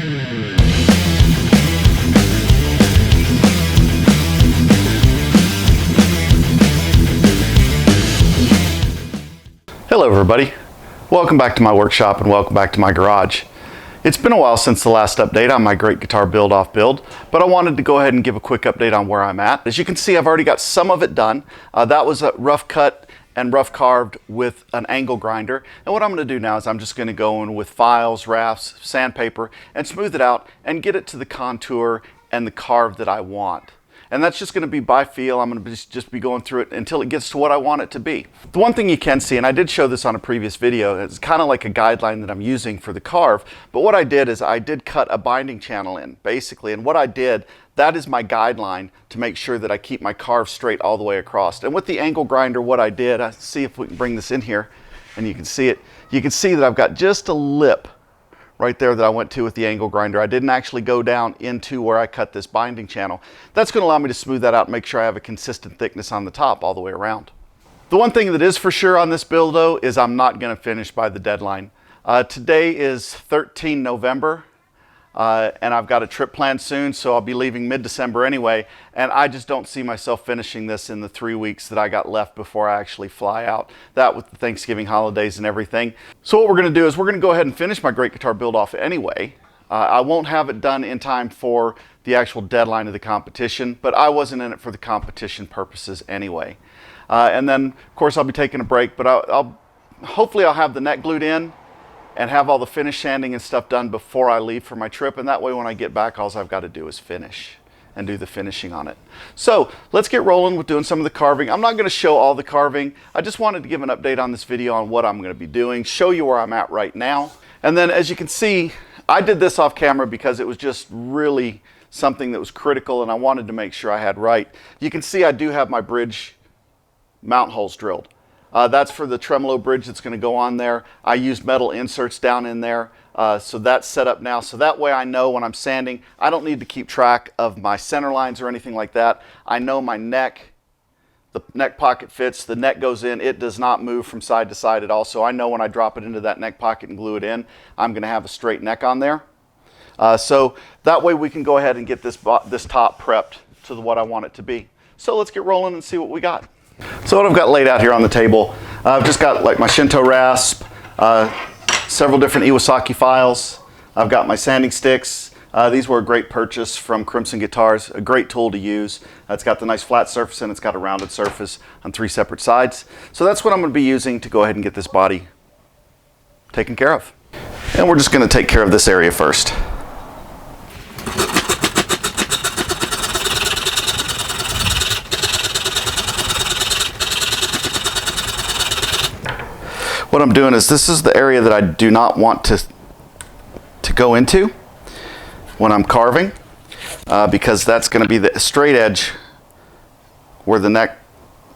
Hello everybody, welcome back to my workshop and welcome back to my garage. It's been a while since the last update on my great guitar build-off build, but I wanted to go ahead and give a quick update on where I'm at. As you can see, I've already got some of it done. That was a rough cut and rough carved with an angle grinder. And what I'm going to do now is I'm just going to go in with files, rafts, sandpaper, and smooth it out and get it to the contour and the carve that I want. And that's just going to be by feel. I'm going to just be going through it until it gets to what I want it to be. The one thing you can see, and I did show this on a previous video, it's kind of like a guideline that I'm using for the carve, but what I did is I did cut a binding channel in, basically, and what I did, that is my guideline to make sure that I keep my carve straight all the way across. And with the angle grinder, what I did, I see if we can bring this in here, and you can see it. You can see that I've got just a lip right there that I went to with the angle grinder. I didn't actually go down into where I cut this binding channel. That's going to allow me to smooth that out and make sure I have a consistent thickness on the top all the way around. The one thing that is for sure on this build though is I'm not going to finish by the deadline. Today is 13 November and I've got a trip planned soon, so I'll be leaving mid-December anyway, and I just don't see myself finishing this in the 3 weeks that I got left before I actually fly out. That with the Thanksgiving holidays and everything. So what we're going to do is we're going to go ahead and finish my great guitar build off anyway. I won't have it done in time for the actual deadline of the competition, but I wasn't in it for the competition purposes anyway. And then of course I'll be taking a break, but hopefully I'll have the neck glued in and have all the finish sanding and stuff done before I leave for my trip, and that way when I get back all I've got to do is finish and do the finishing on it. So let's get rolling with doing some of the carving. I'm not going to show all the carving. I just wanted to give an update on this video on what I'm going to be doing, show you where I'm at right now. And then as you can see, I did this off camera because it was just really something that was critical and I wanted to make sure I had right. You can see I do have my bridge mount holes drilled. That's for the tremolo bridge that's going to go on there. I used metal inserts down in there, so that's set up now. So that way I know when I'm sanding, I don't need to keep track of my center lines or anything like that. I know my neck, the neck pocket fits, the neck goes in, it does not move from side to side at all. So I know when I drop it into that neck pocket and glue it in, I'm going to have a straight neck on there. So that way we can go ahead and get this top prepped to what I want it to be. So let's get rolling and see what we got. So what I've got laid out here on the table, I've just got like my Shinto rasp, several different Iwasaki files. I've got my sanding sticks. These were a great purchase from Crimson Guitars, a great tool to use. It's got the nice flat surface and it's got a rounded surface on 3 separate sides. So that's what I'm going to be using to go ahead and get this body taken care of. And we're just going to take care of this area first. What I'm doing is this is the area that I do not want to go into when I'm carving because that's going to be the straight edge where the neck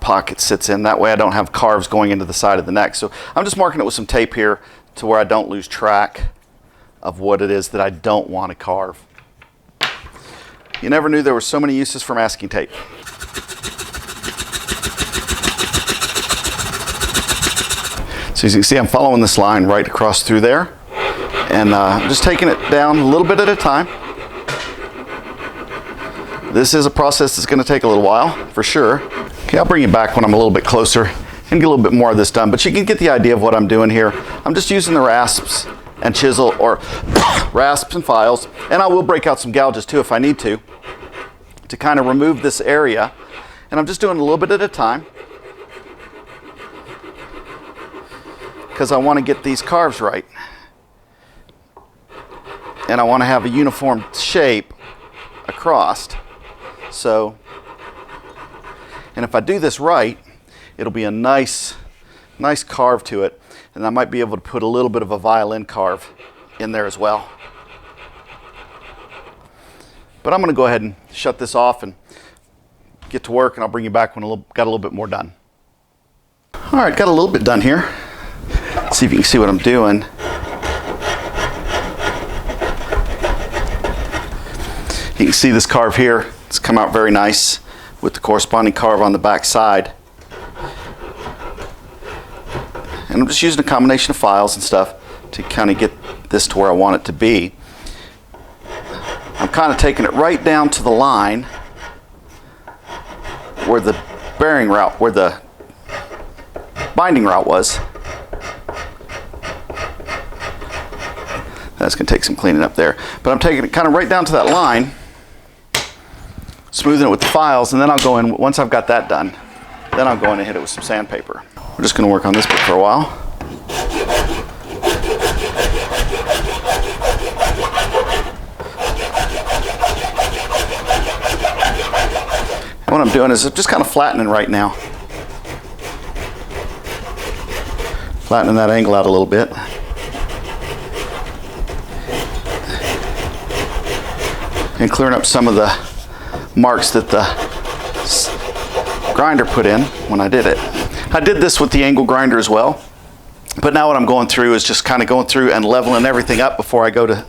pocket sits in. That way I don't have carves going into the side of the neck. So I'm just marking it with some tape here to where I don't lose track of what it is that I don't want to carve. You never knew there were so many uses for masking tape. So as you can see, I'm following this line right across through there, and I'm just taking it down a little bit at a time. This is a process that's going to take a little while, for sure. Okay, I'll bring you back when I'm a little bit closer and get a little bit more of this done, but you can get the idea of what I'm doing here. I'm just using the rasps and chisel, or rasps and files, and I will break out some gouges too if I need to kind of remove this area. And I'm just doing a little bit at a time, because I want to get these carves right. And I want to have a uniform shape across. So, and if I do this right, it'll be a nice carve to it. And I might be able to put a little bit of a violin carve in there as well. But I'm going to go ahead and shut this off and get to work, and I'll bring you back when I got a little bit more done. All right, got a little bit done here. Let's see if you can see what I'm doing. You can see this carve here. It's come out very nice with the corresponding carve on the back side. And I'm just using a combination of files and stuff to kind of get this to where I want it to be. I'm kind of taking it right down to the line where the bearing route, where the binding route was. That's going to take some cleaning up there. But I'm taking it kind of right down to that line, smoothing it with the files, and then I'll go in, once I've got that done, then I'll go in and hit it with some sandpaper. We're just going to work on this bit for a while. And what I'm doing is I'm just kind of flattening right now. Flattening that angle out a little bit. And clearing up some of the marks that the grinder put in when I did it. I did this with the angle grinder as well, but now what I'm going through is just kind of going through and leveling everything up before I go to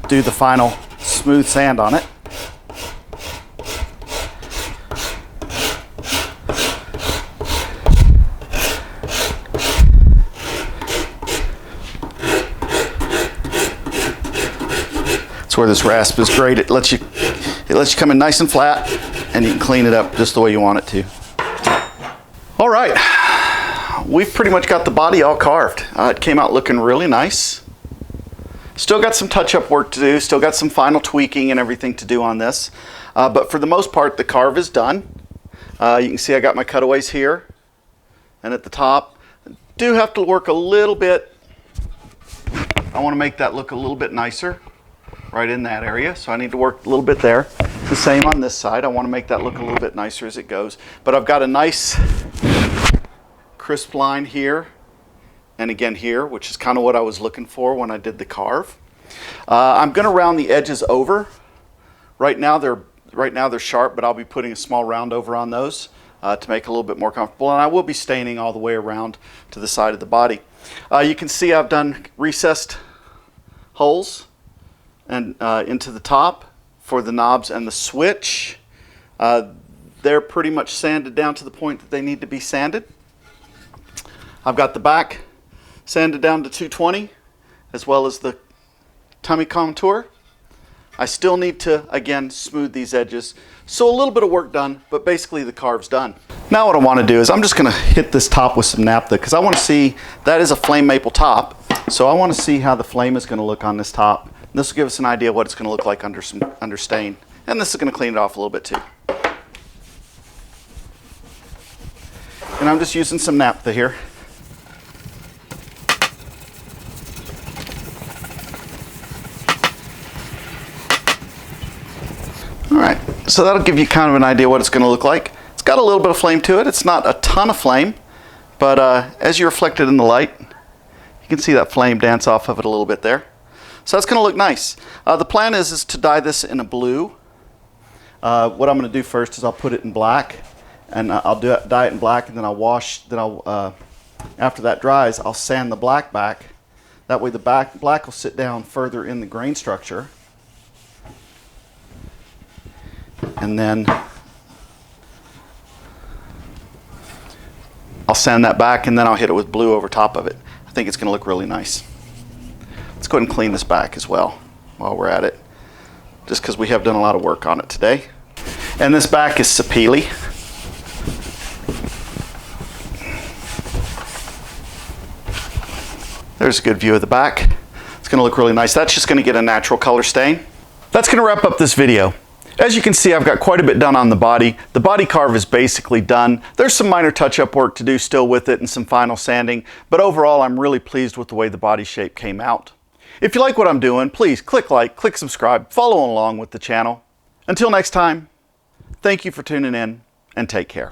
do the final smooth sand on it. Where this rasp is great. It lets you come in nice and flat, and you can clean it up just the way you want it to. All right, we've pretty much got the body all carved. It came out looking really nice. Still got some touch-up work to do, still got some final tweaking and everything to do on this, but for the most part the carve is done. You can see I got my cutaways here and at the top. Do have to work a little bit. I want to make that look a little bit nicer right in that area, so I need to work a little bit there. The same on this side. I want to make that look a little bit nicer as it goes, but I've got a nice crisp line here and again here, which is kind of what I was looking for when I did the carve. I'm going to round the edges over. Right now they're sharp, but I'll be putting a small round over on those to make it a little bit more comfortable, and I will be staining all the way around to the side of the body. You can see I've done recessed holes and into the top for the knobs and the switch. They're pretty much sanded down to the point that they need to be sanded. I've got the back sanded down to 220, as well as the tummy contour. I still need to, again, smooth these edges. So a little bit of work done, but basically the carve's done. Now what I want to do is I'm just going to hit this top with some naphtha, because I want to see, that is a flame maple top, so I want to see how the flame is going to look on this top. This will give us an idea of what it's going to look like under stain. And this is going to clean it off a little bit too. And I'm just using some naphtha here. Alright, so that'll give you kind of an idea what it's going to look like. It's got a little bit of flame to it. It's not a ton of flame, but as you reflect it in the light, you can see that flame dance off of it a little bit there. So that's going to look nice. The plan is to dye this in a blue. What I'm going to do first is I'll put it in black, and I'll dye it in black, and then I'll wash. Then after that dries, I'll sand the black back. That way the black will sit down further in the grain structure. And then I'll sand that back, and then I'll hit it with blue over top of it. I think it's going to look really nice. Let's go ahead and clean this back as well while we're at it, just because we have done a lot of work on it today. And this back is sapele. There's a good view of the back. It's going to look really nice. That's just going to get a natural color stain. That's going to wrap up this video. As you can see, I've got quite a bit done on the body. The body carve is basically done. There's some minor touch-up work to do still with it and some final sanding, but overall I'm really pleased with the way the body shape came out. If you like what I'm doing, please click like, click subscribe, follow along with the channel. Until next time, thank you for tuning in, and take care.